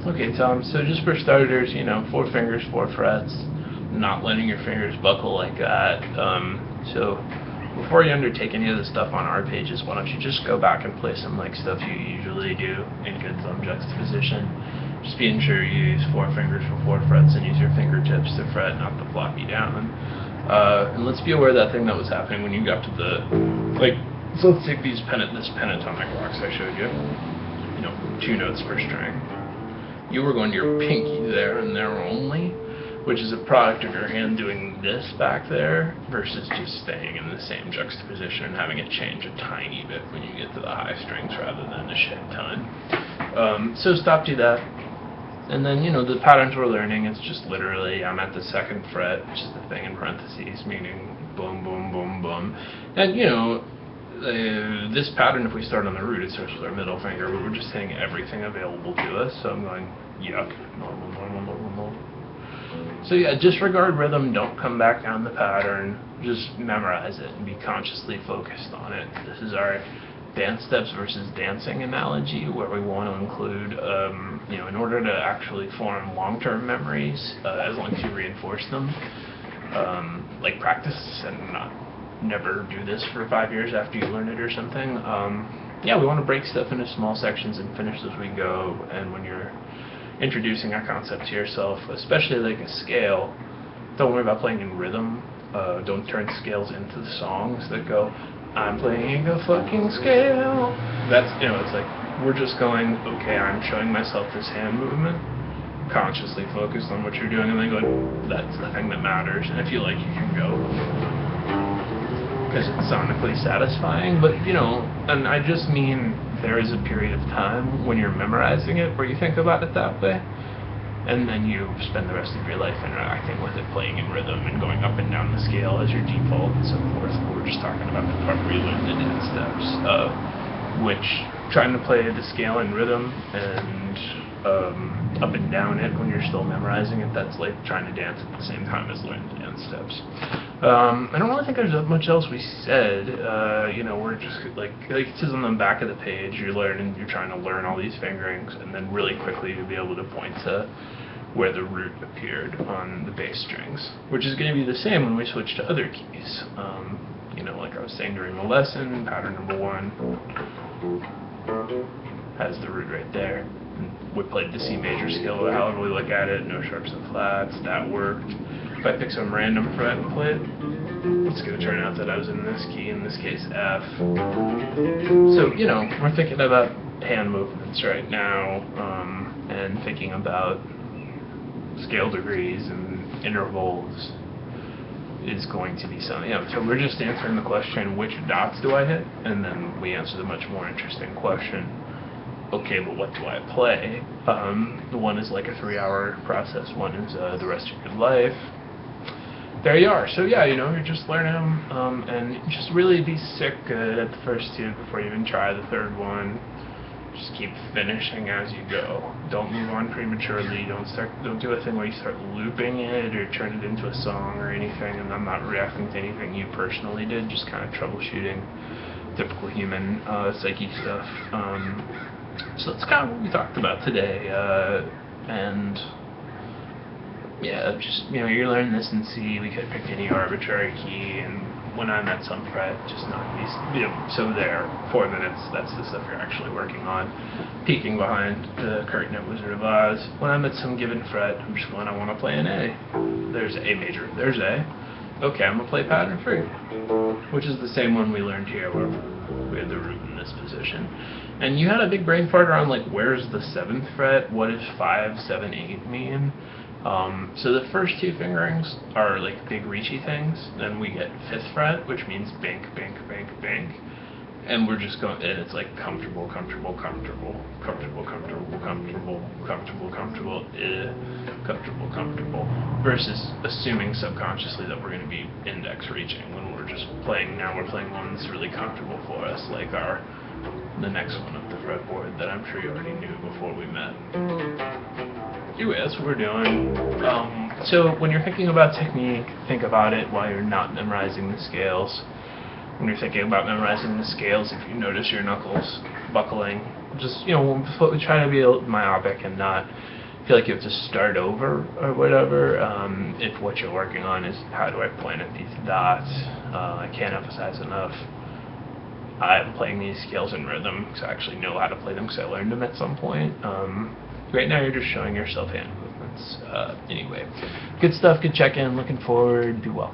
Okay, Tom, so just for starters, 4 fingers, 4 frets, not letting your fingers buckle like that. So before you undertake any of the stuff on our pages, why don't you just go back and play some like stuff you usually do in good thumb juxtaposition. Just being sure you use 4 fingers for 4 frets and use your fingertips to fret, not the floppy down. And let's be aware of that thing that was happening when you got to the, so let's take this pentatonic rocks I showed you, 2 notes per string. You were going your pinky there and there only, which is a product of your hand doing this back there versus just staying in the same juxtaposition and having it change a tiny bit when you get to the high strings rather than a shit ton. So stop, do that. And then, the patterns we're learning, it's just literally, I'm at the 2nd fret, which is the thing in parentheses, meaning boom, boom, boom, boom. And, this pattern, if we start on the root, it starts with our middle finger, but we're just hitting everything available to us. So I'm going, yuck, normal, normal, normal, normal. So yeah, disregard rhythm, don't come back down the pattern, just memorize it and be consciously focused on it. This is our dance steps versus dancing analogy, where we want to include, in order to actually form long-term memories, as long as you reinforce them, like practice and never do this for 5 years after you learn it or something. Yeah, we want to break stuff into small sections and finish as we go. And when you're introducing a concept to yourself, especially like a scale, don't worry about playing in rhythm. Don't turn scales into songs that go, I'm playing a fucking scale. That's, it's like, we're just going, okay, I'm showing myself this hand movement, consciously focused on what you're doing, and then going, that's the thing that matters. And if you like, you can go, because it's sonically satisfying. But, and I just mean there is a period of time when you're memorizing it where you think about it that way, and then you spend the rest of your life interacting with it, playing in rhythm and going up and down the scale as your default and so forth. But we're just talking about the part where you learn the dance steps, which trying to play the scale in rhythm and up and down it when you're still memorizing it, that's like trying to dance at the same time as learning the dance steps. I don't really think there's much else we said. We're just like it says on the back of the page, you're trying to learn all these fingerings, and then really quickly you'll be able to point to where the root appeared on the bass strings, which is going to be the same when we switch to other keys. Like I was saying during the lesson, pattern number 1 has the root right there. And we played the C major scale, however we look at it, no sharps and flats, that worked. If I pick some random fret and play it, it's going to turn out that I was in this key, in this case F. So, we're thinking about hand movements right now, and thinking about scale degrees and intervals is going to be something. So we're just answering the question, which dots do I hit? And then we answer the much more interesting question, okay, but what do I play? The one is like a 3-hour process, one is the rest of your life. There you are. So yeah, you're just learning them, and just really be sick good at the first 2 before you even try the 3rd one. Just keep finishing as you go. Don't move on prematurely. Don't do a thing where you start looping it or turn it into a song or anything. And I'm not reacting to anything you personally did, just kind of troubleshooting typical human psyche stuff. So that's kind of what we talked about today. And yeah, just you're learning this in C. We could pick any arbitrary key, and when I'm at some fret, just not these. So there, 4 minutes. That's the stuff you're actually working on. Peeking behind the curtain at Wizard of Oz. When I'm at some given fret, I'm just going, I want to play an A. There's A major. There's A. Okay, I'm gonna play pattern 3, which is the same one we learned here, where we had the root in this position. And you had a big brain fart around like, where's the 7th fret? What does 5, 7, 8 mean? So the first 2 fingerings are like big reachy things. Then we get 5th fret, which means bank, bank, bank, bank. And we're just going, and it's like comfortable, comfortable, comfortable, comfortable, comfortable, comfortable, comfortable, comfortable, comfortable, comfortable, versus assuming subconsciously that we're going to be index reaching when we're just playing. Now we're playing one that's really comfortable for us, like the next one up the fretboard that I'm sure you already knew before we met. Anyway, that's what we're doing. So when you're thinking about technique, think about it while you're not memorizing the scales. When you're thinking about memorizing the scales, if you notice your knuckles buckling, just, you know, try to be myopic and not feel like you have to start over or whatever. If what you're working on is how do I point at these dots, I can't emphasize enough. I'm playing these scales in rhythm because I actually know how to play them because I learned them at some point. Right now you're just showing yourself hand movements. Anyway, good stuff, good check-in, looking forward, do well.